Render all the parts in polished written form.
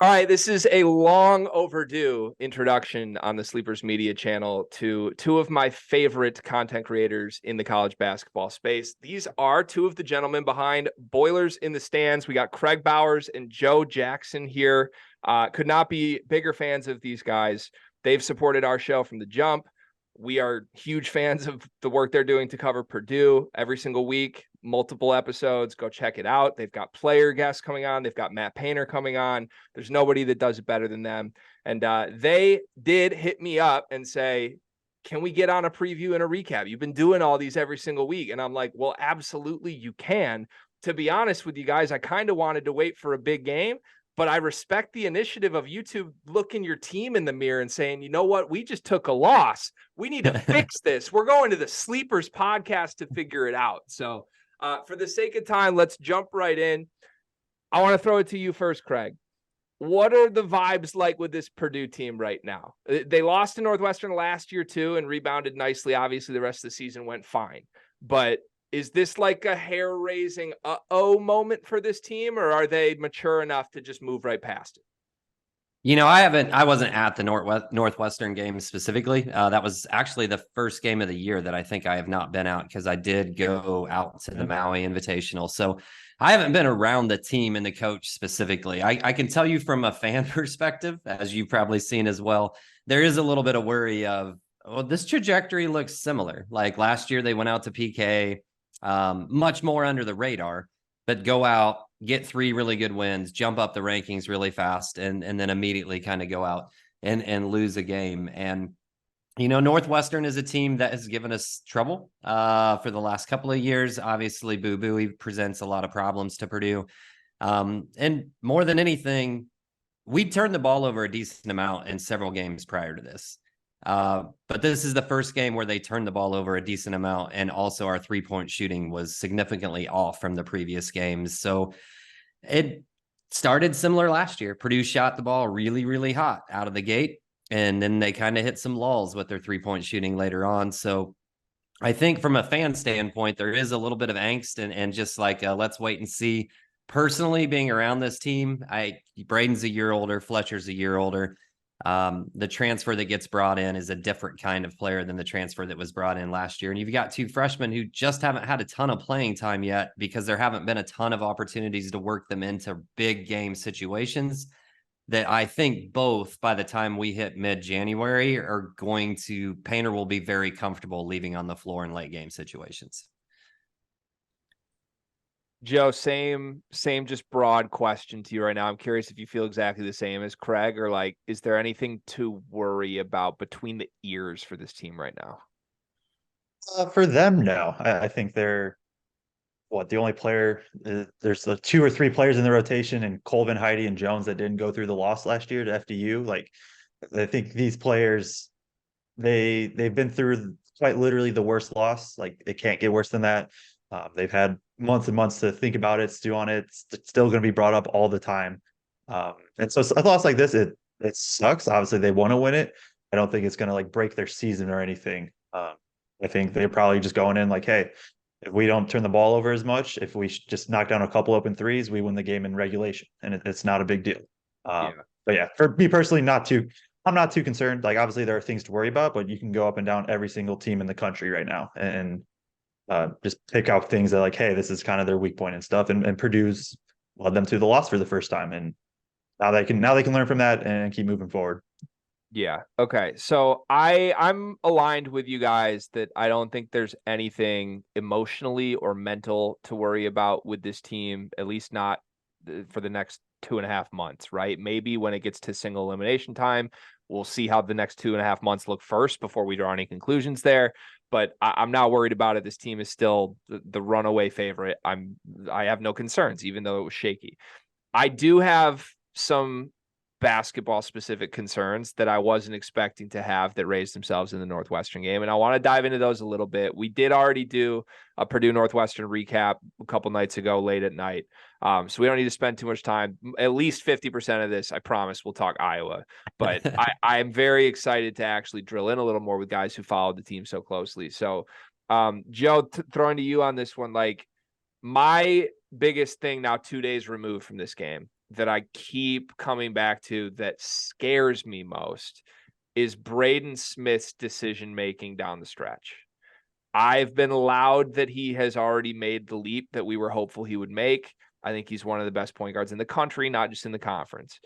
All right, this is a long overdue introduction on the Sleepers Media channel to two of my favorite content creators in the college basketball space. These are two of the gentlemen behind Boilers in the Stands. We got Kraig Bowers and Joe Jackson here. Could not be bigger fans of these guys. They've supported our show from the jump. We are huge fans of the work they're doing to cover Purdue every single week, multiple episodes. Go check it out. They've got player guests coming on. They've got Matt Painter coming on. There's nobody that does it better than them. And they did hit me up and say, can we get on a preview and a recap? You've been doing all these every single week. And I'm like, well, absolutely you can. To be honest with you guys, I kind of wanted to wait for a big game, but I respect the initiative of YouTube looking your team in the mirror and saying, you know what, we just took a loss. We need to fix this. We're going to the Sleepers podcast to figure it out. So for the sake of time, let's jump right in. I want to throw it to you first, Kraig. What are the vibes like with this Purdue team right now? They lost to Northwestern last year too and rebounded nicely. Obviously, the rest of the season went fine. But is this like a hair-raising uh-oh moment for this team, or are they mature enough to just move right past it? I wasn't at the Northwestern game specifically. That was actually the first game of the year that I think I have not been out, because I did go out to the Maui Invitational. So I haven't been around the team and the coach specifically. I can tell you from a fan perspective, as you've probably seen as well, there is a little bit of worry of, well, this trajectory looks similar. Like last year, they went out to PK, much more under the radar, but go out, get 3 really good wins, jump up the rankings really fast, and then immediately kind of go out and lose a game. And, Northwestern is a team that has given us trouble for the last couple of years. Obviously, Boo Boo presents a lot of problems to Purdue. And more than anything, we turned the ball over a decent amount in several games prior to this. But this is the first game where they turned the ball over a decent amount, and also our 3-point shooting was significantly off from the previous games. So it started similar last year. Purdue shot the ball really, really hot out of the gate, and then they kind of hit some lulls with their 3-point shooting later on. So I think from a fan standpoint, there is a little bit of angst and just like, let's wait and see. Personally, being around this team, Braden's a year older, Fletcher's a year older. The transfer that gets brought in is a different kind of player than the transfer that was brought in last year. And you've got 2 freshmen who just haven't had a ton of playing time yet, because there haven't been a ton of opportunities to work them into big game situations that I think both, by the time we hit mid-January, are going to, Painter will be very comfortable leaving on the floor in late game situations. Joe, same just broad question to you right now. I'm curious if you feel exactly the same as Kraig, or like, is there anything to worry about between the ears for this team right now? For them, no. I think they're the only player. There's 2 or 3 players in the rotation, and Colvin, Heidi, and Jones that didn't go through the loss last year to FDU. Like, I think these players, they've been through quite literally the worst loss. Like, it can't get worse than that. They've had months and months to think about it, stew on it. It's still going to be brought up all the time. And so a loss like this, it sucks. Obviously, they want to win it. I don't think it's going to like break their season or anything. I think they're probably just going in like, hey, if we don't turn the ball over as much, if we just knock down a couple open threes, we win the game in regulation, and it's not a big deal. But yeah, for me personally, I'm not too concerned. Like, obviously there are things to worry about, but you can go up and down every single team in the country right now and just pick out things that like, hey, this is kind of their weak point and stuff. And Purdue's led them to the loss for the first time, and now they can learn from that and keep moving forward. Yeah. Okay. So I'm aligned with you guys that I don't think there's anything emotionally or mental to worry about with this team, at least not for the next 2.5 months, right? Maybe when it gets to single elimination time, we'll see how the next 2.5 months look first before we draw any conclusions there. But I'm not worried about it. This team is still the runaway favorite. I have no concerns, even though it was shaky. I do have some basketball specific concerns that I wasn't expecting to have that raised themselves in the Northwestern game. And I want to dive into those a little bit. We did already do a Purdue Northwestern recap a couple nights ago, late at night. So we don't need to spend too much time. At least 50% of this, I promise, we'll talk Iowa. But I am very excited to actually drill in a little more with guys who followed the team so closely. So Joe, throwing to you on this one, like, my biggest thing now, 2 days removed from this game, that I keep coming back to that scares me most is Braden Smith's decision-making down the stretch. I've been loud that he has already made the leap that we were hopeful he would make. I think he's one of the best point guards in the country, not just in the conference.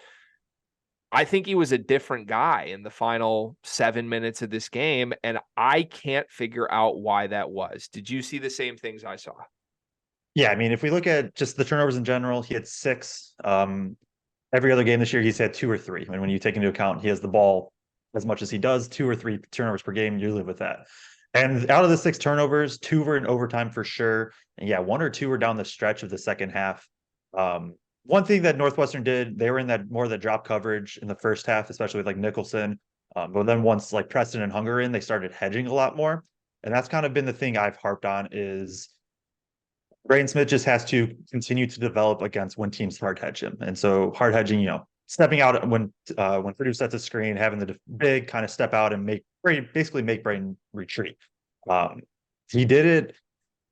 I think he was a different guy in the final 7 minutes of this game, and I can't figure out why that was. Did you see the same things I saw? Yeah, I mean, if we look at just the turnovers in general, he had 6. Every other game this year, he's had 2 or 3. I mean, when you take into account he has the ball as much as he does, 2 or 3 turnovers per game, you live with that. And out of the 6 turnovers, 2 were in overtime for sure. And yeah, 1 or 2 were down the stretch of the second half. One thing that Northwestern did, they were in that more of the drop coverage in the first half, especially with like Nicholson. But then once like Preston and Hunger in, they started hedging a lot more. And that's kind of been the thing I've harped on is Braden Smith just has to continue to develop against when teams hard hedge him. And so hard hedging, stepping out when Purdue sets a screen, having the big kind of step out and basically make Braden retreat. He did it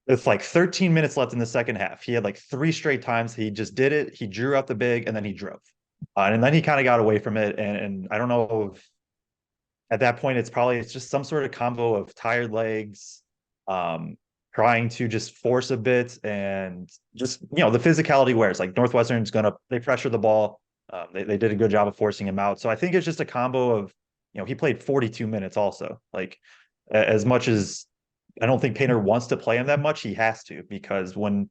with like 13 minutes left in the second half. He had like 3 straight times. He just did it. He drew out the big and then he drove. And then he kind of got away from it. And I don't know if at that point it's just some sort of combo of tired legs, trying to just force a bit and just, the physicality wears. Like Northwestern's they pressure the ball. They did a good job of forcing him out. So I think it's just a combo of, he played 42 minutes also. Like as much as I don't think Painter wants to play him that much, he has to, because when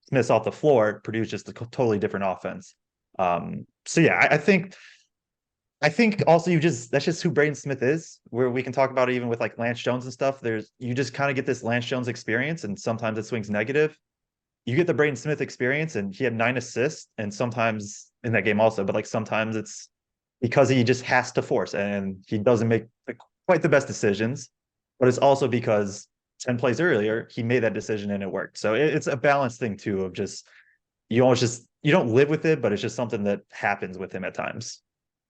Smith's off the floor, Purdue's just a totally different offense. So yeah, I think also that's just who Braden Smith is, where we can talk about it even with like Lance Jones and stuff. You just kind of get this Lance Jones experience and sometimes it swings negative. You get the Braden Smith experience and he had 9 assists and sometimes in that game also, but like sometimes it's because he just has to force and he doesn't make quite the best decisions, but it's also because 10 plays earlier, he made that decision and it worked. So it's a balanced thing too, of just, you don't live with it, but it's just something that happens with him at times.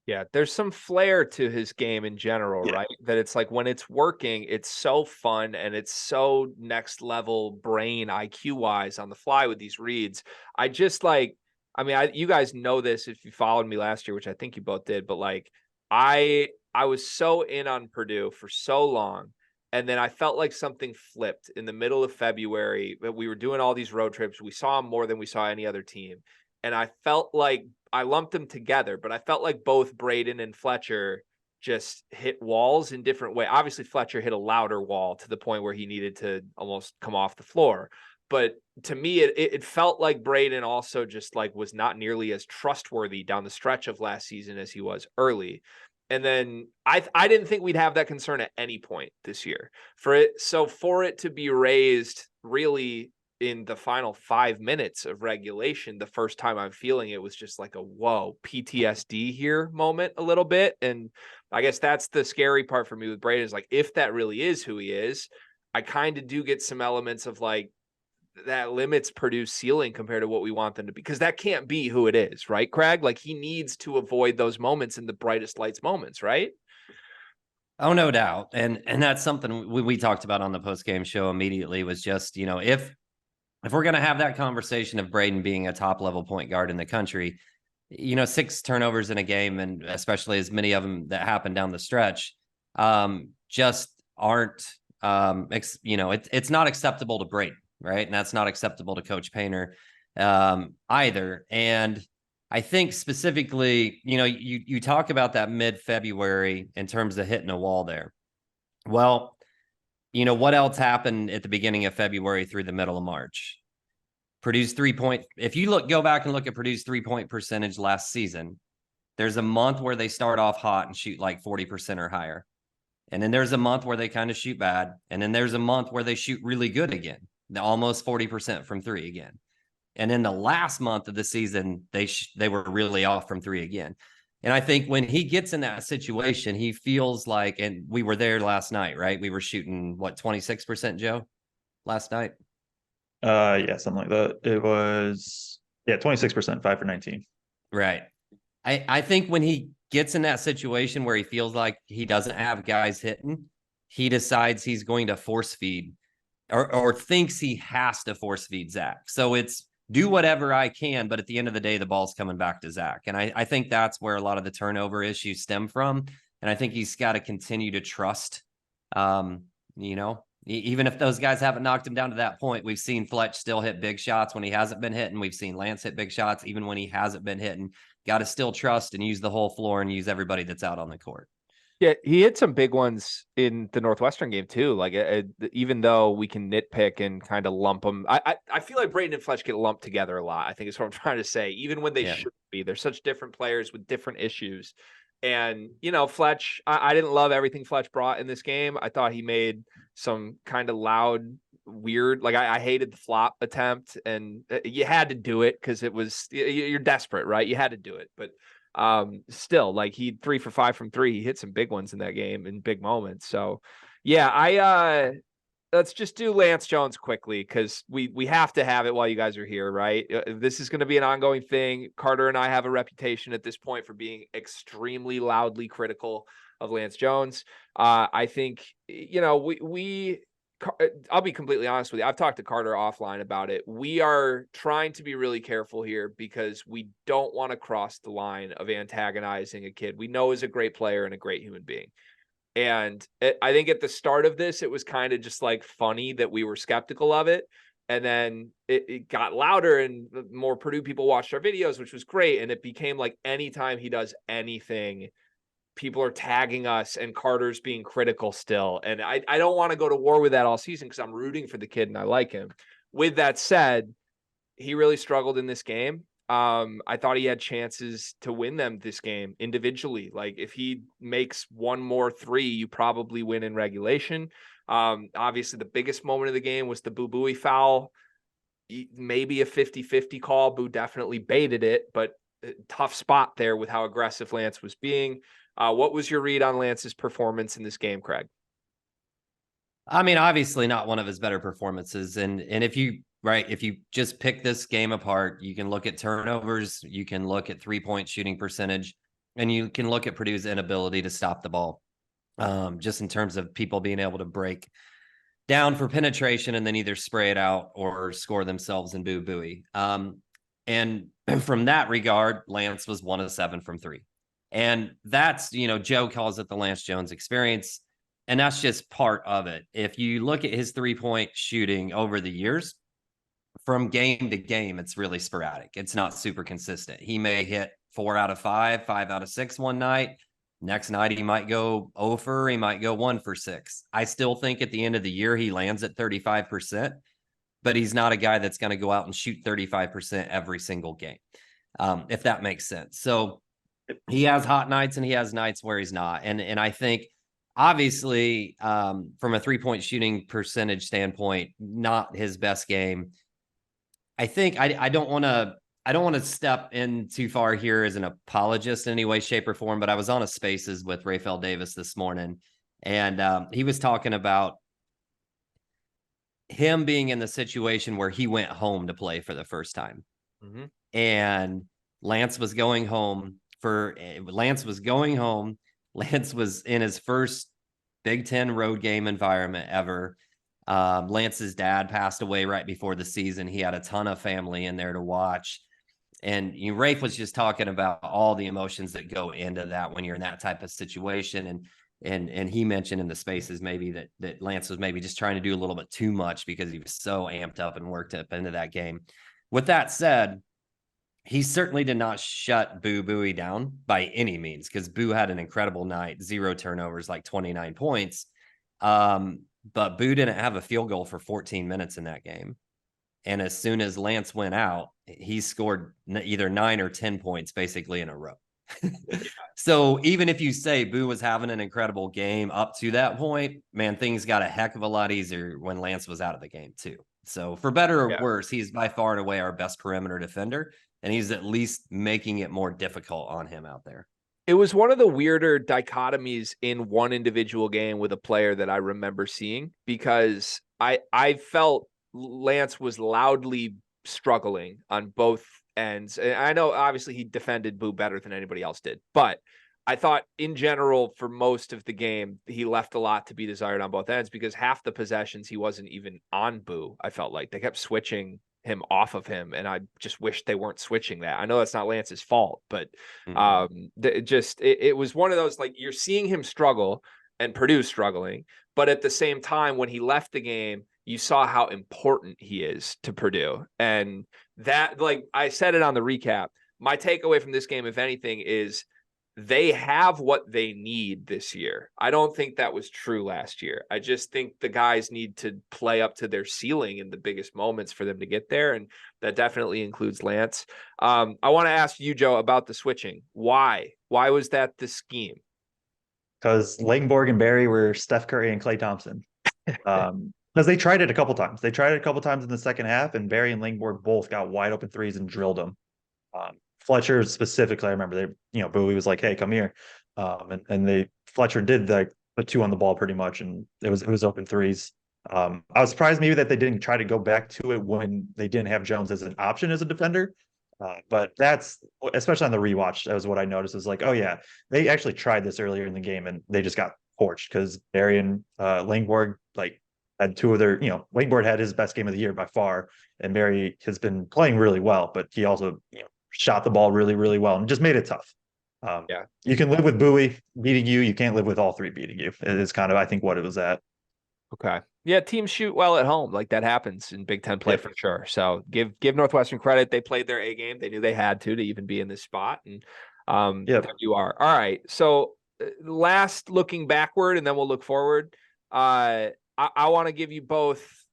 Yeah, there's some flair to his game in general, right? That it's like when it's working, it's so fun and it's so next level brain IQ wise on the fly with these reads. I just like, you guys know this if you followed me last year, which I think you both did, but like I was so in on Purdue for so long. And then I felt like something flipped in the middle of February. We were doing all these road trips. We saw him more than we saw any other team. And I felt like I lumped them together, but I felt like both Braden and Fletcher just hit walls in different ways. Obviously, Fletcher hit a louder wall to the point where he needed to almost come off the floor. But to me, it felt like Braden also just like was not nearly as trustworthy down the stretch of last season as he was early. And then I didn't think we'd have that concern at any point this year. For it to be raised really in the final 5 minutes of regulation, the first time I'm feeling it was just like a whoa, PTSD here moment a little bit. And I guess that's the scary part for me with Braden is like, if that really is who he is, I kind of do get some elements of like that limits Purdue's ceiling compared to what we want them to be, because that can't be who it is, right, Kraig? Like he needs to avoid those moments in the brightest lights moments, right? Oh, no doubt. And that's something we talked about on the post-game show immediately was just, if we're going to have that conversation of Braden being a top level point guard in the country, 6 turnovers in a game, and especially as many of them that happen down the stretch, just aren't, it's not acceptable to Braden, right? And that's not acceptable to Coach Painter either. And I think specifically, you talk about that mid-February in terms of hitting a wall there. Well, what else happened at the beginning of February through the middle of March? Purdue's 3-point. If you go back and look at Purdue's 3-point percentage last season, there's a month where they start off hot and shoot like 40% or higher. And then there's a month where they kind of shoot bad. And then there's a month where they shoot really good again, almost 40% from 3 again. And in the last month of the season, they were really off from 3 again. And I think when he gets in that situation, he feels like, and we were there last night, right? We were shooting 26%, Joe, last night? Yeah, something like that. It was 26%, 5 for 19. Right. I think when he gets in that situation where he feels like he doesn't have guys hitting, he decides he's going to force feed or thinks he has to force feed Zach. So it's do whatever I can, but at the end of the day, the ball's coming back to Zach. And I think that's where a lot of the turnover issues stem from. And I think he's got to continue to trust, you know, even if those guys haven't knocked him down to that point. We've seen Fletch still hit big shots when he hasn't been hitting. We've seen Lance hit big shots even when he hasn't been hitting. Got to still trust and use the whole floor and use everybody that's out on the court. Yeah, he hit some big ones in the Northwestern game too. Like, even though we can nitpick and kind of lump them, I feel like Braden and Fletch get lumped together a lot. I think is what I'm trying to say. Even when they should be, they're such different players with different issues. And Fletch, I didn't love everything Fletch brought in this game. I thought he made some kind of loud, weird. Like I hated the flop attempt, and you had to do it because it was you're desperate, right? You had to do it, but. Still, like, he 3 for 5 from 3. He hit some big ones in that game in big moments. So yeah, let's just do Lance Jones quickly because we have to have it while you guys are here, right? This is going to be an ongoing thing. Carter and I have a reputation at this point for being extremely loudly critical of Lance Jones. I think I'll be completely honest with you. I've talked to Carter offline about it. We are trying to be really careful here because we don't want to cross the line of antagonizing a kid we know is a great player and a great human being. And I think at the start of this, it was kind of just like funny that we were skeptical of it. And then it got louder and more Purdue people watched our videos, which was great. And it became like anytime he does anything, people are tagging us and Carter's being critical still. And I don't want to go to war with that all season because I'm rooting for the kid and I like him. With that said, he really struggled in this game. I thought he had chances to win them this game individually. Like if he makes one more 3, you probably win in regulation. Obviously the biggest moment of the game was the Boo Buie foul. Maybe a 50-50 call. Boo definitely baited it, but tough spot there with how aggressive Lance was being. What was your read on Lance's performance in this game, Kraig? I mean, obviously not one of his better performances. And if you just pick this game apart, you can look at turnovers, you can look at 3-point shooting percentage, and you can look at Purdue's inability to stop the ball. Just in terms of people being able to break down for penetration and then either spray it out or score themselves in Boo Buie. And from that regard, Lance was 1 of 7 from 3. And that's, Joe calls it the Lance Jones experience. And that's just part of it. If you look at his 3-point shooting over the years, from game to game, it's really sporadic. It's not super consistent. He may hit 4 out of 5, 5 out of 6 one night. Next night, he might go 0 for, he might go 1 for 6. I still think at the end of the year, he lands at 35%, but he's not a guy that's going to go out and shoot 35% every single game, if that makes sense. So he has hot nights and he has nights where he's not. And I think obviously from a 3-point shooting percentage standpoint, not his best game. I think I don't want to step in too far here as an apologist in any way, shape, or form, but I was on a Spaces with Rafael Davis this morning, and he was talking about him being in the situation where he went home to play for the first time. Mm-hmm. And Lance was going home. Lance was in his first Big Ten road game environment ever. Lance's dad passed away right before the season. He had a ton of family in there to watch. And Rafe was just talking about all the emotions that go into that when you're in that type of situation. And he mentioned in the Spaces maybe that Lance was maybe just trying to do a little bit too much because he was so amped up and worked up into that game. With that said, he certainly did not shut Boo Buie down by any means because Boo had an incredible night, 0 turnovers, like 29 points. But Boo didn't have a field goal for 14 minutes in that game. And as soon as Lance went out, he scored either 9 or 10 points basically in a row. So even if you say Boo was having an incredible game up to that point, man, things got a heck of a lot easier when Lance was out of the game too. So for better or worse, he's by far and away our best perimeter defender. And he's at least making it more difficult on him out there. It was one of the weirder dichotomies in one individual game with a player that I remember seeing because I felt Lance was loudly struggling on both ends. And I know obviously he defended Boo better than anybody else did, but I thought in general for most of the game, he left a lot to be desired on both ends because half the possessions he wasn't even on Boo. I felt like they kept switching him off of him. And I just wish they weren't switching that. I know that's not Lance's fault, but it was one of those, like, you're seeing him struggle and Purdue struggling, but at the same time, when he left the game, you saw how important he is to Purdue. And that, like I said it on the recap, my takeaway from this game, if anything, is they have what they need this year. I don't think that was true last year. I just think the guys need to play up to their ceiling in the biggest moments for them to get there. And that definitely includes Lance. I want to ask you, Joe, about the switching. Why was that the scheme? Because Langborg and Barry were Steph Curry and Klay Thompson. Because they tried it a couple times. They tried it a couple times in the second half, and Barry and Langborg both got wide open threes and drilled them. Fletcher specifically, I remember Bowie was like, "Hey, come here," and Fletcher did the 2 on the ball pretty much, and it was open threes. I was surprised maybe that they didn't try to go back to it when they didn't have Jones as an option as a defender. But that's, especially on the rewatch, that was what I noticed, is like, oh yeah, they actually tried this earlier in the game and they just got torched because Barry and Langborg like had 2 of their, Langborg had his best game of the year by far, and Barry has been playing really well, but he also shot the ball really, really well and just made it tough. You can live with Bowie beating you. You can't live with all 3 beating you. It is kind of, I think, what it was at. Okay. Yeah, teams shoot well at home. Like, that happens in Big Ten play for sure. So give Northwestern credit. They played their A game. They knew they had to even be in this spot. And there you are. All right. So last, looking backward, and then we'll look forward. I want to give you both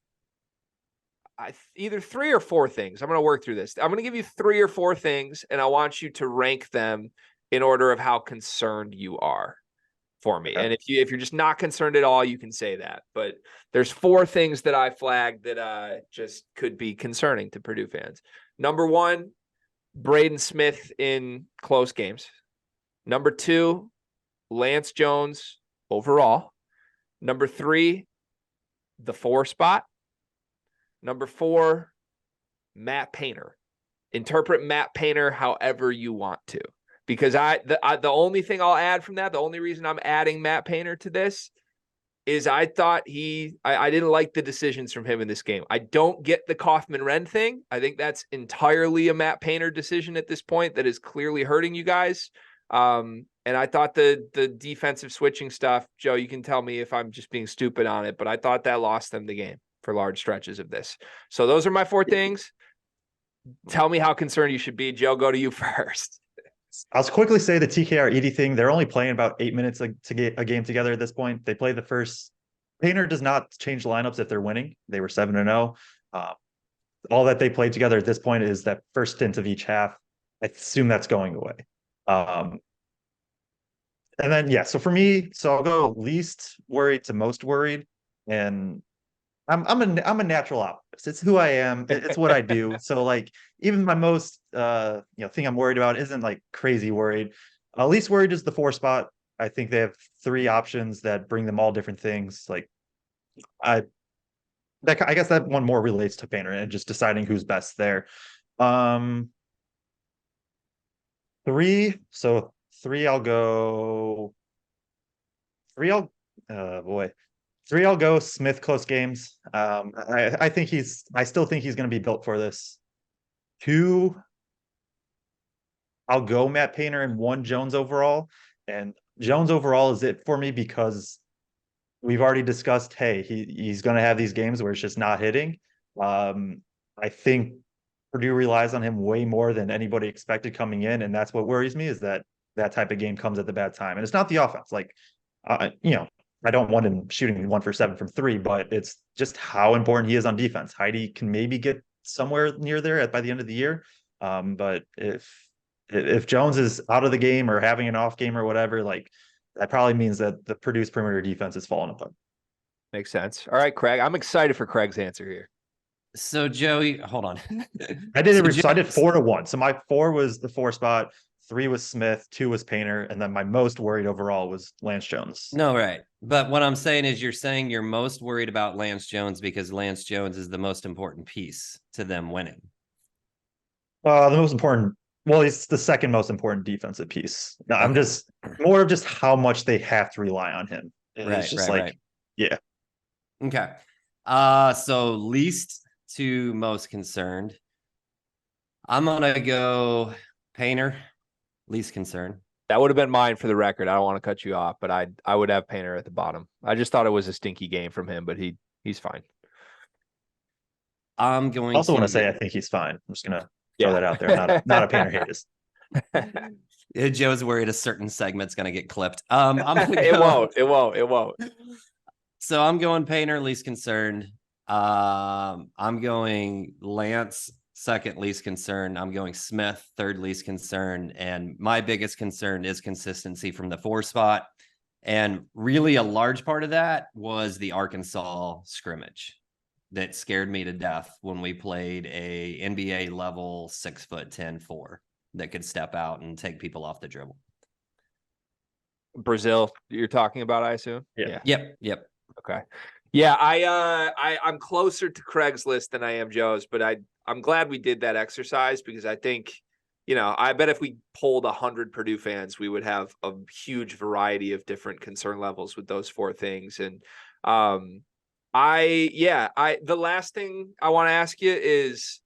either 3 or 4 things. I'm going to work through this. I'm going to give you 3 or 4 things, and I want you to rank them in order of how concerned you are for me. And if you're just not concerned at all, you can say that. But there's 4 things that I flagged that just could be concerning to Purdue fans. Number 1, Braden Smith in close games. Number 2, Lance Jones overall. Number 3, the 4 spot. Number 4, Matt Painter. Interpret Matt Painter however you want to. Because the only thing I'll add from that, the only reason I'm adding Matt Painter to this is I thought I didn't like the decisions from him in this game. I don't get the Kaufman-Wren thing. I think that's entirely a Matt Painter decision at this point that is clearly hurting you guys. And I thought the defensive switching stuff, Joe, you can tell me if I'm just being stupid on it, but I thought that lost them the game for large stretches of this. So those are my 4 things. Tell me how concerned you should be. Joe, go to you first. I'll quickly say the TKR Edie thing. They're only playing about 8 minutes to get a game together at this point. They play the first. Painter does not change lineups if they're winning. They were 7-0. All that they played together at this point is that first stint of each half. I assume that's going away. And then so for me, I'll go least worried to most worried, and I'm a natural optimist. It's who I am. It's what I do. So like, even my most thing I'm worried about isn't like crazy worried. Least worried is the 4 spot. I think they have 3 options that bring them all different things. Like I guess that one more relates to Painter and just deciding who's best there. 3. So 3, I'll go. 3, I'll go Smith close games. I still think he's going to be built for this. 2, I'll go Matt Painter, and 1 Jones overall. And Jones overall is it for me because we've already discussed, hey, he's going to have these games where it's just not hitting. I think Purdue relies on him way more than anybody expected coming in, and that's what worries me, is that type of game comes at the bad time. And it's not the offense. Like, I don't want him shooting 1 for 7 from 3, but it's just how important he is on defense. Heidi can maybe get somewhere near there by the end of the year. But if Jones is out of the game or having an off game or whatever, like, that probably means that the Purdue's perimeter defense is falling apart. Makes sense. All right, Kraig. I'm excited for Kraig's answer here. So Joey, hold on. I did 4-1. So my 4 was the 4 spot. 3 was Smith, 2 was Painter, and then my most worried overall was Lance Jones. No, right. But what I'm saying is you're saying you're most worried about Lance Jones because Lance Jones is the most important piece to them winning. The most important, he's the second most important defensive piece. No, I'm just more of just how much they have to rely on him. It's just right. Yeah. Okay. So least to most concerned, I'm gonna go Painter, least concerned. That would have been mine for the record. I don't want to cut you off, but I would have Painter at the bottom. I just thought it was a stinky game from him, but he's fine. I'm going I also to want to say I think he's fine. I'm just gonna throw that out there. I'm not a Painter hater. Joe's worried a certain segment's gonna get clipped. I'm gonna It won't. So I'm going Painter, least concerned. I'm going Lance, second least concerned. I'm going Smith, third least concerned. And my biggest concern is consistency from the 4 spot. And really a large part of that was the Arkansas scrimmage that scared me to death when we played a NBA level 6'10" 4 that could step out and take people off the dribble. Brazil, you're talking about, I assume? Yeah. Yep. Okay. Yeah, I'm closer to Craig's list than I am Joe's, but I'm glad we did that exercise because I think, I bet if we polled 100 Purdue fans, we would have a huge variety of different concern levels with those 4 things. And the last thing I want to ask you is,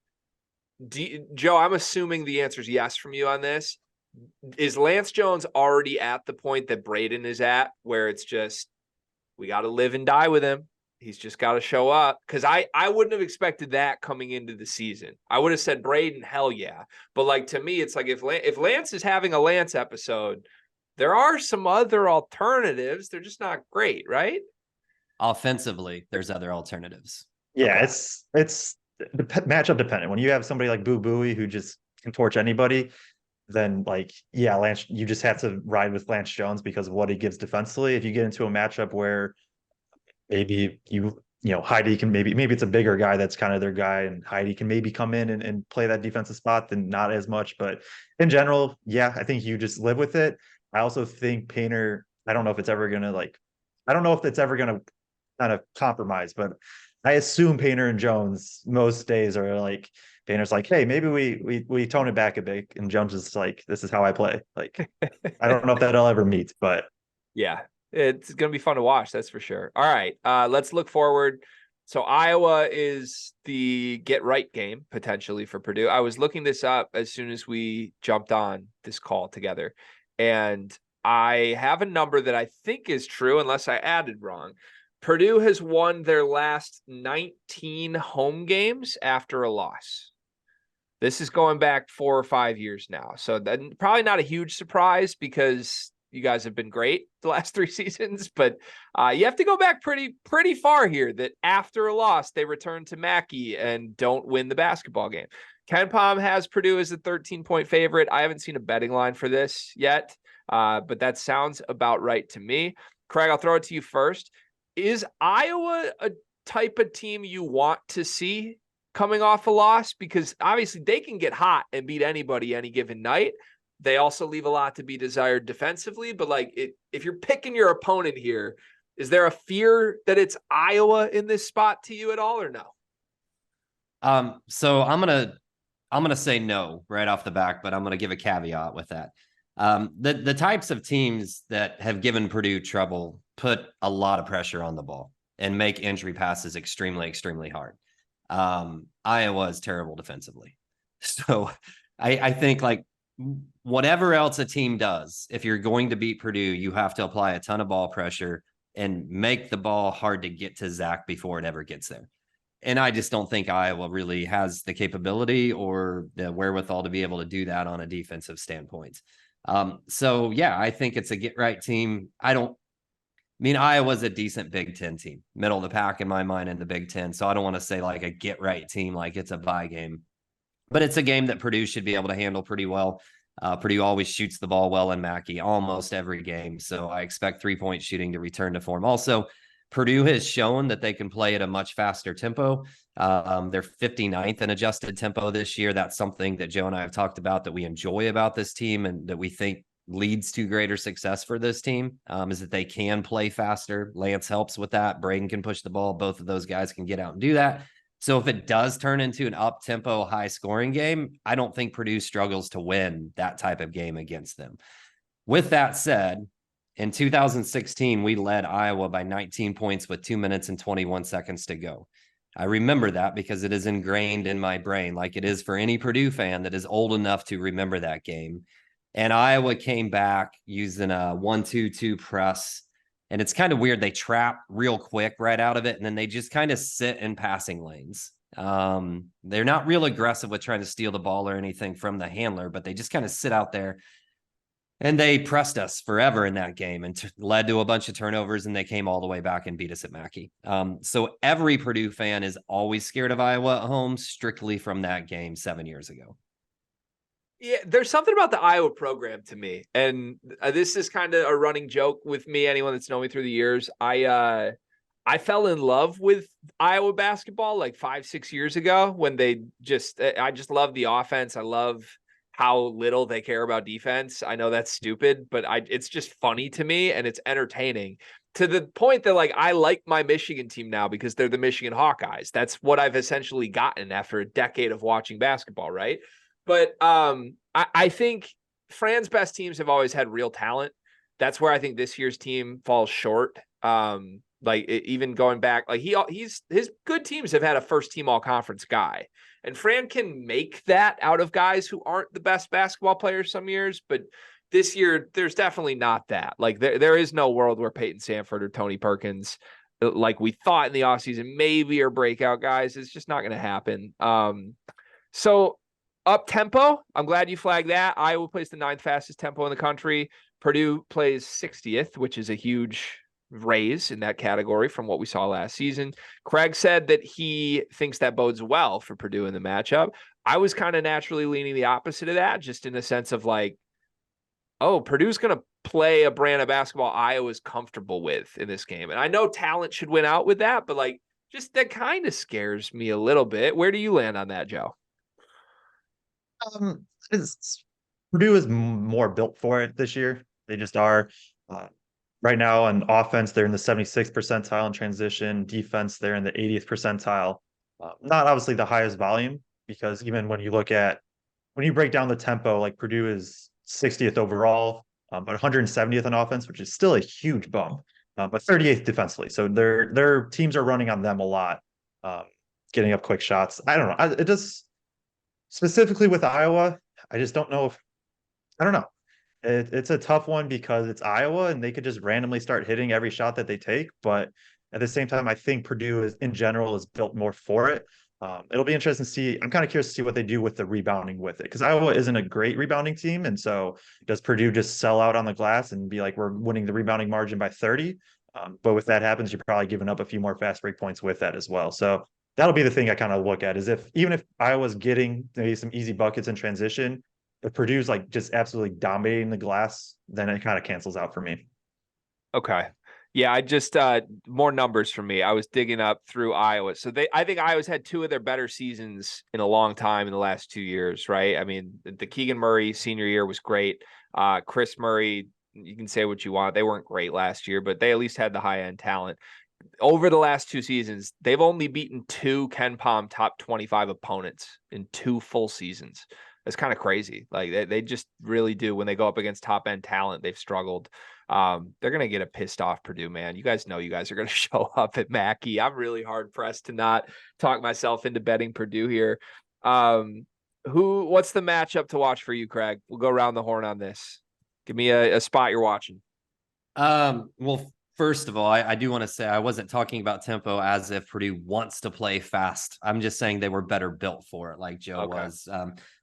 Joe, I'm assuming the answer is yes from you on this. Is Lance Jones already at the point that Braden is at, where it's just, we got to live and die with him? He's just got to show up. Because I wouldn't have expected that coming into the season. I would have said Braden, hell yeah. But to me, it's like if Lance is having a Lance episode, there are some other alternatives. They're just not great, right? Offensively, there's other alternatives. Yeah, okay. It's matchup dependent. When you have somebody like Boo Buie who just can torch anybody, then Lance, you just have to ride with Lance Jones because of what he gives defensively. If you get into a matchup where maybe Heidi can maybe it's a bigger guy that's kind of their guy, and Heidi can maybe come in and play that defensive spot, then not as much. But in general, I think you just live with it. I also think Painter, I don't know if it's ever gonna kind of compromise, but I assume Painter and Jones most days are like, Painter's like, hey, maybe we tone it back a bit, and Jones is like, this is how I play. I don't know if that'll ever meet, but yeah, it's gonna be fun to watch, that's for sure. All right, let's look forward. So Iowa is the get right game potentially for Purdue. I was looking this up as soon as we jumped on this call together, and I have a number that I think is true unless I added wrong. Purdue has won their last 19 home games after a loss. This is going back 4 or 5 years now. So that probably not a huge surprise because you guys have been great the last 3 seasons, but you have to go back pretty far here that after a loss, they return to Mackey and don't win the basketball game. KenPom has Purdue as a 13-point favorite. I haven't seen a betting line for this yet, but that sounds about right to me. Kraig, I'll throw it to you first. Is Iowa a type of team you want to see coming off a loss? Because obviously they can get hot and beat anybody any given night. They also leave a lot to be desired defensively. But if you're picking your opponent here, is there a fear that it's Iowa in this spot to you at all, or no? So I'm gonna say no right off the back, but I'm gonna give a caveat with that. The types of teams that have given Purdue trouble put a lot of pressure on the ball and make entry passes extremely, extremely hard. Iowa is terrible defensively. So I think whatever else a team does, if you're going to beat Purdue, you have to apply a ton of ball pressure and make the ball hard to get to Zach before it ever gets there. And I just don't think Iowa really has the capability or the wherewithal to be able to do that on a defensive standpoint. I think it's a get right team. Iowa's a decent Big Ten team, middle of the pack in my mind in the Big Ten. So I don't want to say a get right team, like it's a bye game, but it's a game that Purdue should be able to handle pretty well. Purdue always shoots the ball well in Mackey almost every game. So I expect 3-point shooting to return to form. Also, Purdue has shown that they can play at a much faster tempo. They're 59th in adjusted tempo this year. That's something that Joe and I have talked about that we enjoy about this team and that we think leads to greater success for this team, is that they can play faster. Lance helps with that. Braden can push the ball. Both of those guys can get out and do that. So if it does turn into an up-tempo, high-scoring game, I don't think Purdue struggles to win that type of game against them. With that said, in 2016, we led Iowa by 19 points with 2 minutes and 21 seconds to go. I remember that because it is ingrained in my brain, like it is for any Purdue fan that is old enough to remember that game. And Iowa came back using a 1-2-2 press. And it's kind of weird. They trap real quick right out of it, and then they just kind of sit in passing lanes. They're not real aggressive with trying to steal the ball or anything from the handler, but they just kind of sit out there. And they pressed us forever in that game and led to a bunch of turnovers, and they came all the way back and beat us at Mackey. So every Purdue fan is always scared of Iowa at home, strictly from that game 7 years ago. Yeah, there's something about the Iowa program to me, and this is kind of a running joke with me. Anyone that's known me through the years, I fell in love with Iowa basketball like 5-6 years ago when I just love the offense. I love how little they care about defense. I know that's stupid, but it's just funny to me, and it's entertaining to the point that like I like my Michigan team now because they're the Michigan Hawkeyes. That's what I've essentially gotten after a decade of watching basketball, right? But I think Fran's best teams have always had real talent. That's where I think this year's team falls short. Even going back, like his good teams have had a first team all conference guy. And Fran can make that out of guys who aren't the best basketball players some years, but this year there's definitely not that. Like there is no world where Peyton Sanford or Tony Perkins, like we thought in the offseason, maybe are breakout guys. It's just not going to happen. So up tempo, I'm glad you flagged that. Iowa plays the 9th fastest tempo in the country. Purdue plays 60th, which is a huge raise in that category from what we saw last season. Kraig said that he thinks that bodes well for Purdue in the matchup. I was kind of naturally leaning the opposite of that, just in the sense of like, oh, Purdue's going to play a brand of basketball Iowa's comfortable with in this game. And I know talent should win out with that, but like, just that kind of scares me a little bit. Where do you land on that, Joe? Purdue is more built for it this year. They just are. Right now on offense, they're in the 76th percentile in transition. Defense, they're in the 80th percentile. Not obviously the highest volume, because even when you break down the tempo, like Purdue is 60th overall, but 170th on offense, which is still a huge bump, but 38th defensively. So their teams are running on them a lot, getting up quick shots. I don't know. It just specifically with Iowa, I just don't know I don't know. It's a tough one because it's Iowa and they could just randomly start hitting every shot that they take. But at the same time, I think Purdue in general is built more for it. It'll be interesting to see. I'm kind of curious to see what they do with the rebounding with it, because Iowa isn't a great rebounding team. And so does Purdue just sell out on the glass and be like, we're winning the rebounding margin by 30? But if that happens, you're probably giving up a few more fast break points with that as well. So that'll be the thing I kind of look at, is even if Iowa's getting maybe some easy buckets in transition, if Purdue's like just absolutely dominating the glass, then it kind of cancels out for me. Okay. Yeah, I just more numbers for me. I was digging up through Iowa. So I think Iowa's had 2 of their better seasons in a long time in the last 2 years, right? I mean, the Keegan Murray senior year was great. Chris Murray, you can say what you want. They weren't great last year, but they at least had the high-end talent. Over the last 2 seasons, they've only beaten 2 Ken Pom top 25 opponents in 2 full seasons. It's kind of crazy. Like they just really do. When they go up against top end talent, they've struggled. They're going to get a pissed off Purdue, man. You guys know you guys are going to show up at Mackey. I'm really hard pressed to not talk myself into betting Purdue here. What's the matchup to watch for you, Kraig? We'll go around the horn on this. Give me a spot you're watching. Well, first of all, I do want to say I wasn't talking about tempo as if Purdue wants to play fast. I'm just saying they were better built for it, like Joe was.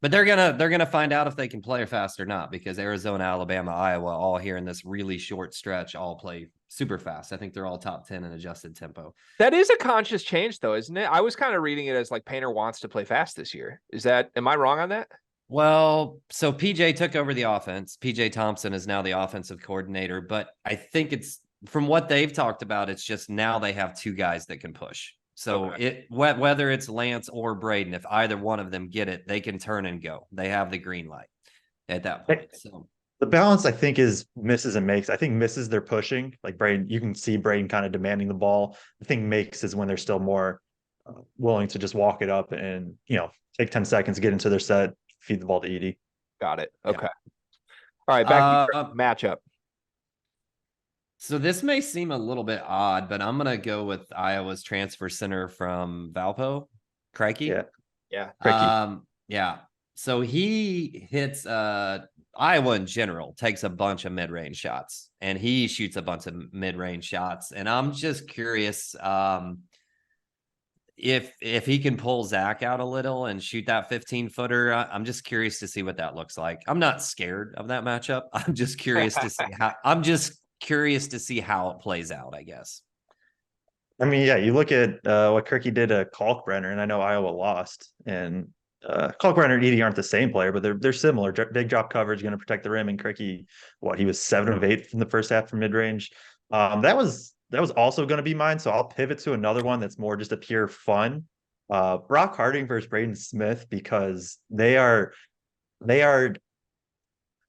But they're gonna find out if they can play fast or not, because Arizona, Alabama, Iowa, all here in this really short stretch, all play super fast. I think they're all top 10 in adjusted tempo. That is a conscious change, though, isn't it? I was kind of reading it as like Painter wants to play fast this year. Am I wrong on that? Well, so PJ took over the offense. PJ Thompson is now the offensive coordinator, but I think it's, from what they've talked about, it's just now they have 2 guys that can push. So whether it's Lance or Braden, if either one of them get it, they can turn and go. They have the green light at that point. So the balance, I think, is misses and makes. I think misses, they're pushing. Like Braden, you can see Braden kind of demanding the ball. I think makes is when they're still more willing to just walk it up and, take 10 seconds, get into their set, feed the ball to Edie. Got it. Okay. Yeah. All right. Back to matchup. So this may seem a little bit odd, but I'm gonna go with Iowa's transfer center from Valpo, Yeah, Crikey. Ricky. Yeah. So he hits Iowa in general takes a bunch of mid-range shots, and he shoots a bunch of mid-range shots. And I'm just curious if he can pull Zach out a little and shoot that 15-footer. I'm just curious to see what that looks like. I'm not scared of that matchup. I'm just curious to see how it plays out, I guess. I mean, yeah, you look at what Kirky did to Kalkbrenner, and I know Iowa lost, and Kalkbrenner and Edie aren't the same player, but they're similar. Big drop coverage, going to protect the rim, and Kirky, he was 7 of 8 from the first half from mid range. That was also going to be mine, so I'll pivot to another one that's more just a pure fun. Brock Harding versus Braden Smith, because they are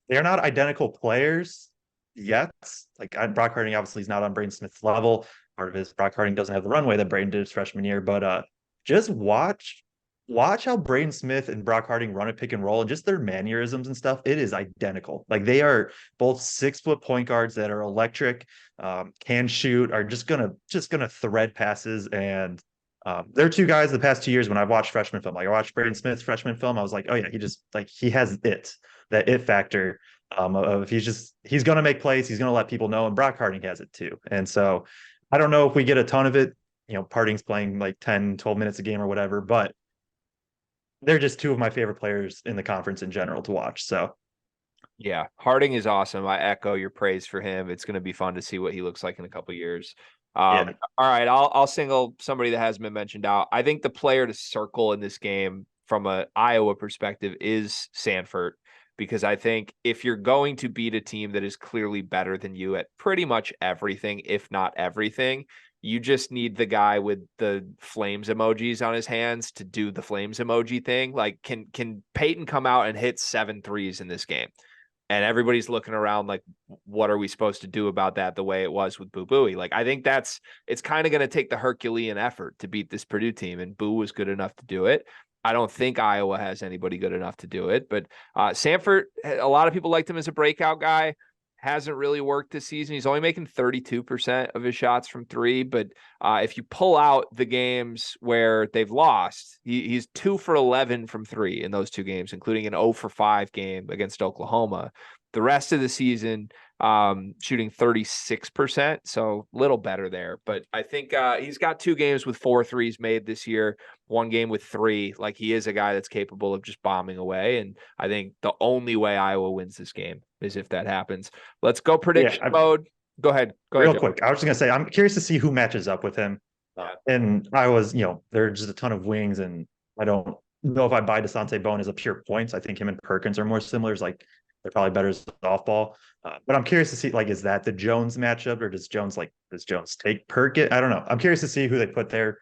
not identical players yet. Like Brock Harding obviously is not on Braden Smith's level. Part of his Brock Harding doesn't have the runway that Braden did his freshman year, but just watch how Braden Smith and Brock Harding run a pick and roll and just their mannerisms and stuff. It is identical. Like they are both 6-foot point guards that are electric, can shoot, are just gonna thread passes. And they're two guys the past 2 years when I've watched freshman film. Like I watched Braden Smith's freshman film, I was like, oh yeah, he has that it factor. Of he's gonna make plays, he's gonna let people know, and Brock Harding has it too. And so I don't know if we get a ton of it. Harding's playing like 10, 12 minutes a game or whatever, but they're just two of my favorite players in the conference in general to watch. So Yeah, Harding is awesome. I echo your praise for him. It's going to be fun to see what he looks like in a couple years. yeah, All right, I'll single somebody that hasn't been mentioned out. I think the player to circle in this game from a Iowa perspective is Sanford, because I think if you're going to beat a team that is clearly better than you at pretty much everything, if not everything, you just need the guy with the flames emojis on his hands to do the flames emoji thing. Like, can Peyton come out and hit 7 threes in this game? And everybody's looking around like, what are we supposed to do about that? The way it was with Boo Buie. Like, I think it's kind of going to take the Herculean effort to beat this Purdue team, and Boo was good enough to do it. I don't think Iowa has anybody good enough to do it, but Sanford, a lot of people liked him as a breakout guy. Hasn't really worked this season. He's only making 32% of his shots from three. But if you pull out the games where they've lost, he's 2 for 11 from three in those 2 games, including an 0 for 5 game against Oklahoma. The rest of the season, shooting 36%. So a little better there. But I think he's got 2 games with 4 threes made this year, 1 game with 3. Like, he is a guy that's capable of just bombing away. And I think the only way Iowa wins this game is if that happens. Let's go prediction mode. Go ahead. Real Joe. quick. I was just gonna say, I'm curious to see who matches up with him. And I was, there are just a ton of wings, and I don't know if I buy Desante Bone as a pure points. I think him and Perkins are more similar. It's like they're probably better as softball. But I'm curious to see, like, is that the Jones matchup, or does Jones take Perkins? I don't know. I'm curious to see who they put there.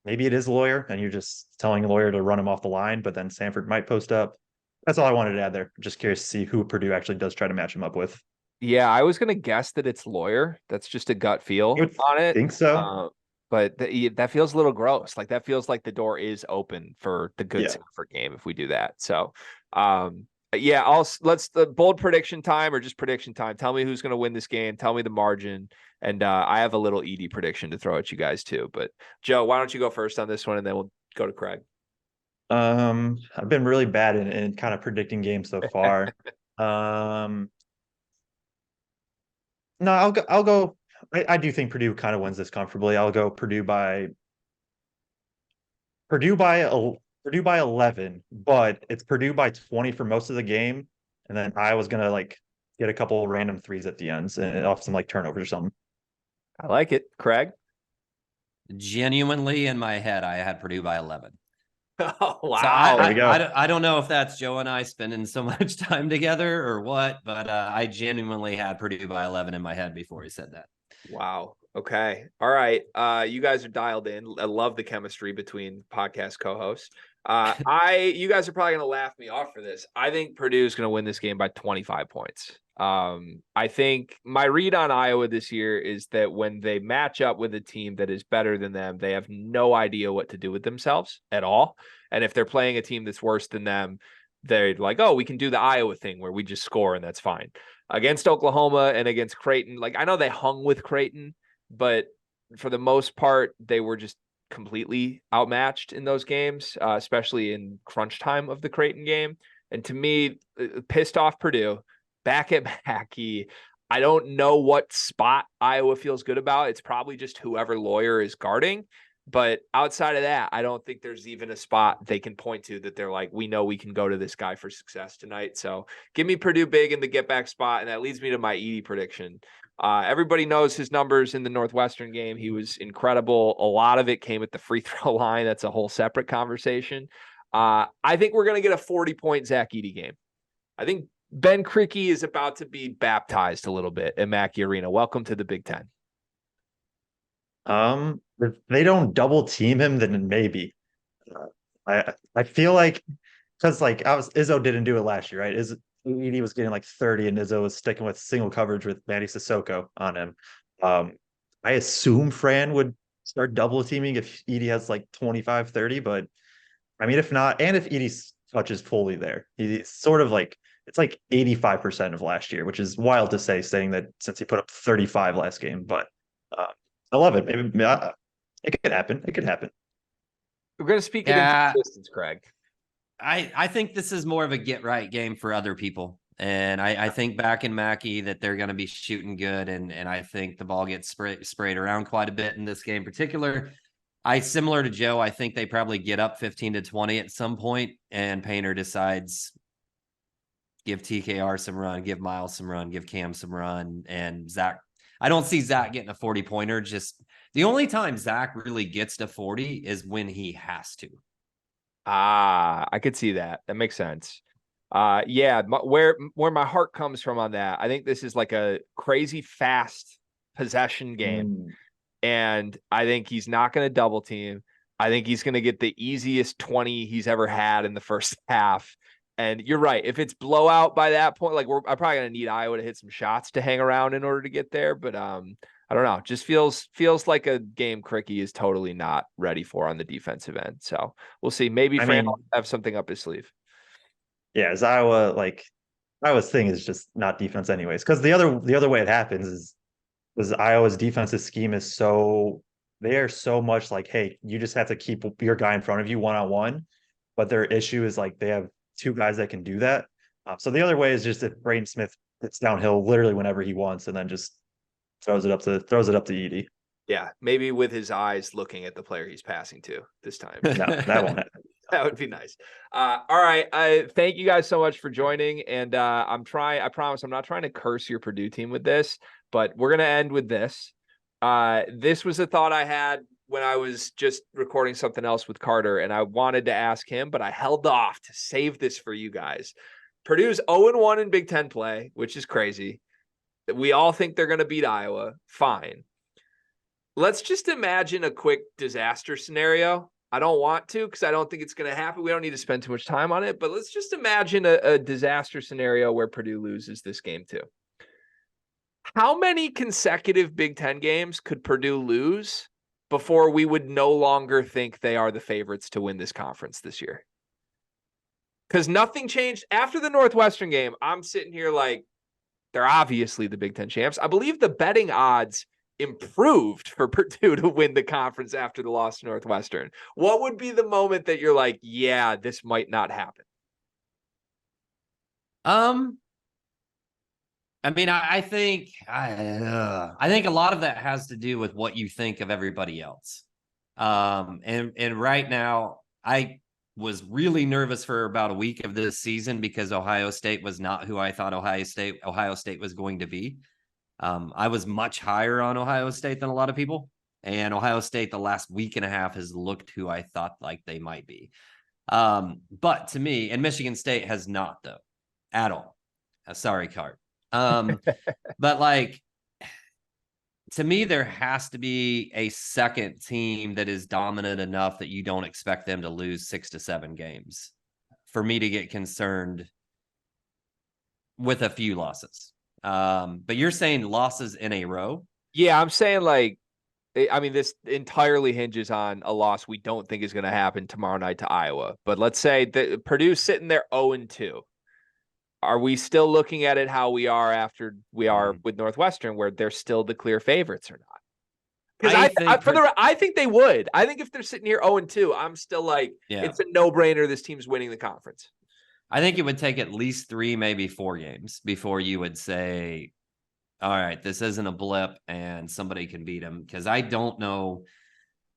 Maybe it is Lawyer, and you're just telling a Lawyer to run him off the line, but then Sanford might post up. That's all I wanted to add there. Just curious to see who Purdue actually does try to match him up with. Yeah, I was going to guess that it's Lawyer. That's just a gut feel I would on it. think so. But that feels a little gross. Like, that feels like the door is open for the good Sanford game if we do that. So, yeah, let's the bold prediction time, or just prediction time. Tell me who's going to win this game. Tell me the margin. And I have a little Edie prediction to throw at you guys too. But Joe, why don't you go first on this one, and then we'll go to Kraig. I've been really bad in kind of predicting games so far. No, I'll go. I do think Purdue kind of wins this comfortably. I'll go Purdue by 11, but it's Purdue by 20 for most of the game, and then Iowa's gonna like get a couple random threes at the ends and off some like turnovers or something. I like it. Kraig. Genuinely, in my head, I had Purdue by 11. Oh, wow. So There we go. I don't know if that's Joe and I spending so much time together or what, but I genuinely had Purdue by 11 in my head before he said that. Wow. Okay. All right. You guys are dialed in. I love the chemistry between podcast co-hosts. You guys are probably going to laugh me off for this. I think Purdue is going to win this game by 25 points. I think my read on Iowa this year is that when they match up with a team that is better than them, they have no idea what to do with themselves at all. And if they're playing a team that's worse than them, they're like, oh, we can do the Iowa thing where we just score and that's fine. Against Oklahoma and against Creighton, like I know they hung with Creighton, but for the most part, they were just completely outmatched in those games, especially in crunch time of the Creighton game. And to me, pissed off Purdue, back at Mackey. I don't know what spot Iowa feels good about. It's probably just whoever lawyer is guarding. But outside of that, I don't think there's even a spot they can point to that they're like, we know we can go to this guy for success tonight. So give me Purdue big in the get back spot. And that leads me to my Edey prediction. Everybody knows his numbers in the Northwestern game. He was incredible. A lot of it came at the free throw line. That's a whole separate conversation. I think we're going to get a 40-point Zach Edey game. I think Ben Krikke is about to be baptized a little bit at Mackey Arena. Welcome to the Big Ten. If they don't double team him, then maybe. I feel like because like Izzo didn't do it last year, right? Edey was getting like 30 and Izzo was sticking with single coverage with Manny Sissoko on him. I assume Fran would start double teaming if Edey has like 25, 30, but I mean, if not, and if Edey's touch is fully there, he's sort of like, it's like 85% of last year, which is wild to say, saying that since he put up 35 last game, but I love it. Maybe it could happen. It could happen. We're going to speak it into existence, Kraig. I think this is more of a get right game for other people. And I think back in Mackey that they're going to be shooting good. And I think the ball gets sprayed around quite a bit in this game in particular. Similar to Joe, I think they probably get up 15-20 at some point, and Painter decides give TKR some run, give Miles some run, give Cam some run, and Zach. I don't see Zach getting a 40-pointer. Just the only time Zach really gets to 40 is when he has to. I could see that. That makes sense. Yeah, where my heart comes from on that, I think this is like a crazy fast possession game. And I think he's not going to double team. I think he's going to get the easiest 20 he's ever had in the first half. And you're right. If it's blowout by that point, like I'm probably going to need Iowa to hit some shots to hang around in order to get there. But I don't know. Just feels like a game Krikke is totally not ready for on the defensive end. So we'll see. Maybe Fran will have something up his sleeve. Yeah, as Iowa's thing is just not defense anyways. Because the other way it happens is Iowa's defensive scheme is they are so much like, hey, you just have to keep your guy in front of you one-on-one. But their issue is like they have two guys that can do that. So the other way is just if Braden Smith hits downhill literally whenever he wants and then just throws it up to Edey. Yeah, maybe with his eyes looking at the player he's passing to this time. No, that won't happen. That would be nice. All right. I thank you guys so much for joining. And I promise I'm not trying to curse your Purdue team with this, but we're going to end with this. This was a thought I had when I was just recording something else with Carter, and I wanted to ask him, but I held off to save this for you guys. Purdue's 0-1 in Big Ten play, which is crazy. We all think they're going to beat Iowa. Fine. Let's just imagine a quick disaster scenario. I don't want to because I don't think it's going to happen. We don't need to spend too much time on it, but let's just imagine a disaster scenario where Purdue loses this game too. How many consecutive Big Ten games could Purdue lose before we would no longer think they are the favorites to win this conference this year? Because nothing changed after the Northwestern game. I'm sitting here like, they're obviously the Big Ten champs. I believe the betting odds improved for Purdue to win the conference after the loss to Northwestern. What would be the moment that you're like, yeah, this might not happen? I mean, I think a lot of that has to do with what you think of everybody else. And right now, I was really nervous for about a week of this season because Ohio State was not who I thought Ohio State was going to be. I was much higher on Ohio State than a lot of people, and Ohio State the last week and a half has looked who I thought like they might be. But to me, and Michigan State has not though, at all. Sorry, Cart. But like, to me, there has to be a second team that is dominant enough that you don't expect them to lose 6 to 7 games for me to get concerned with a few losses. But you're saying losses in a row? Yeah, I'm saying like I mean, this entirely hinges on a loss we don't think is going to happen tomorrow night to Iowa. But let's say that Purdue's sitting there 0-2. Are we still looking at it how we are after we are with Northwestern, where they're still the clear favorites or not? Because I think they would. I think if they're sitting here 0-2, I'm still like, it's a no-brainer. This team's winning the conference. I think it would take at least 3, maybe 4 games before you would say, all right, this isn't a blip and somebody can beat them. Because I don't know.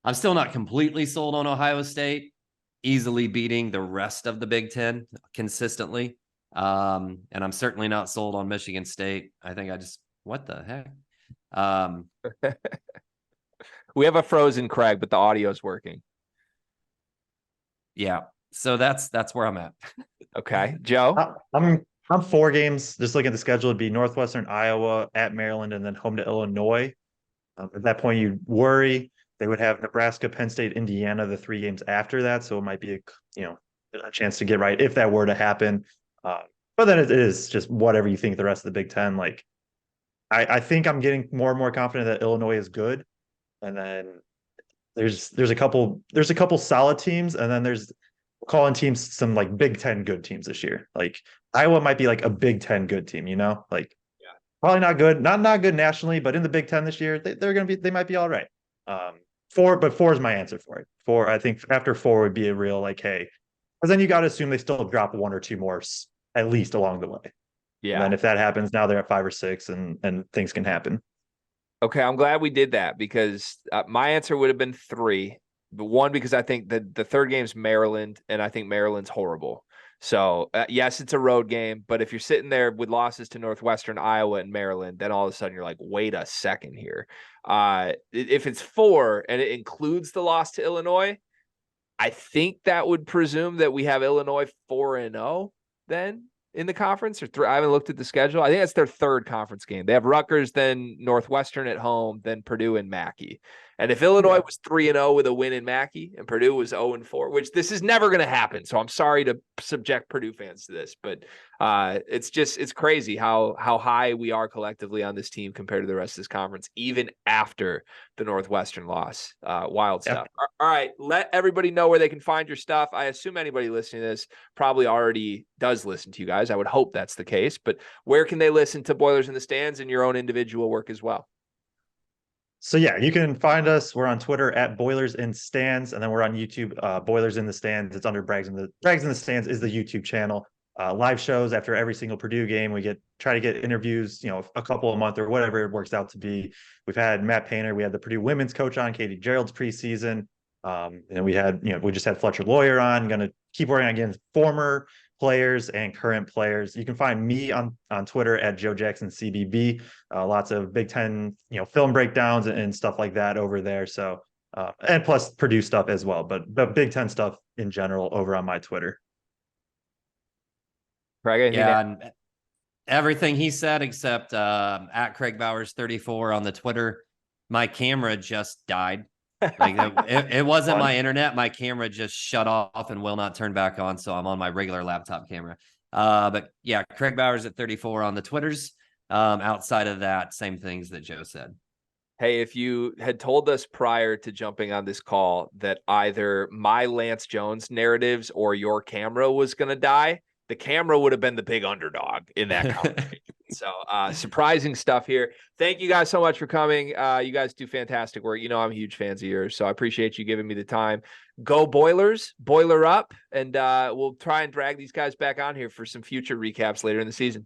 I'm still not completely sold on Ohio State easily beating the rest of the Big Ten consistently. And I'm certainly not sold on Michigan State. I think what the heck? We have a frozen Kraig, but the audio is working. Yeah. So that's where I'm at. Okay. Joe? I'm 4 games. Just looking at the schedule, it'd be Northwestern, Iowa, at Maryland, and then home to Illinois. At that point, you worry they would have Nebraska, Penn State, Indiana, the 3 games after that. So it might be a chance to get right if that were to happen. But then it is just whatever you think the rest of the Big Ten. Like, I think I'm getting more and more confident that Illinois is good. And then there's a couple solid teams, and then there's calling teams some like Big Ten good teams this year. Like Iowa might be like a Big Ten good team, like probably not good, not good nationally, but in the Big Ten this year, they might be all right. 4 is my answer for it. 4, I think after 4 would be a real like, hey, because then you got to assume they still drop 1 or 2 more at least along the way. Yeah. And then if that happens, now they're at 5 or 6, and things can happen. Okay, I'm glad we did that, because my answer would have been 3. But 1, because I think that the third game's Maryland, and I think Maryland's horrible. So, yes, it's a road game, but if you're sitting there with losses to Northwestern, Iowa, and Maryland, then all of a sudden you're like, wait a second here. If it's 4 and it includes the loss to Illinois, I think that would presume that we have Illinois 4-0 then in the conference, or 3. I haven't looked at the schedule. I think that's their 3rd conference game. They have Rutgers, then Northwestern at home, then Purdue and Mackey. And if Illinois was 3-0 with a win in Mackey and Purdue was 0-4, which this is never going to happen. So I'm sorry to subject Purdue fans to this, but it's crazy how high we are collectively on this team compared to the rest of this conference, even after the Northwestern loss. Wild stuff. All right. Let everybody know where they can find your stuff. I assume anybody listening to this probably already does listen to you guys. I would hope that's the case, but where can they listen to Boilers in the Stands and your own individual work as well? So yeah, you can find us. We're on Twitter at Boilers in Stands, and then we're on YouTube, Boilers in the Stands. It's under Brags in the Stands is the YouTube channel. Live shows after every single Purdue game. We try to get interviews, a couple a month or whatever it works out to be. We've had Matt Painter, we had the Purdue women's coach on, Katie Gerald's preseason. And we had, we just had Fletcher Lawyer on. Going to keep working on getting former players and current players. You can find me on Twitter at Joe Jackson CBB. Lots of Big Ten, film breakdowns and stuff like that over there. So, and plus Purdue stuff as well, but Big Ten stuff in general over on my Twitter. Kraig, and everything he said except at Kraig Bowers 34 on the Twitter. My camera just died. Like it wasn't my internet. My camera just shut off and will not turn back on. So I'm on my regular laptop camera. But yeah, Kraig Bowers at 34 on the Twitters. Outside of that, same things that Joe said. Hey, if you had told us prior to jumping on this call that either my Lance Jones narratives or your camera was going to die, the camera would have been the big underdog in that conversation. So surprising stuff here. Thank you guys so much for coming. You guys do fantastic work. I'm huge fans of yours, so I appreciate you giving me the time. Go Boilers, boiler up, and we'll try and drag these guys back on here for some future recaps later in the season.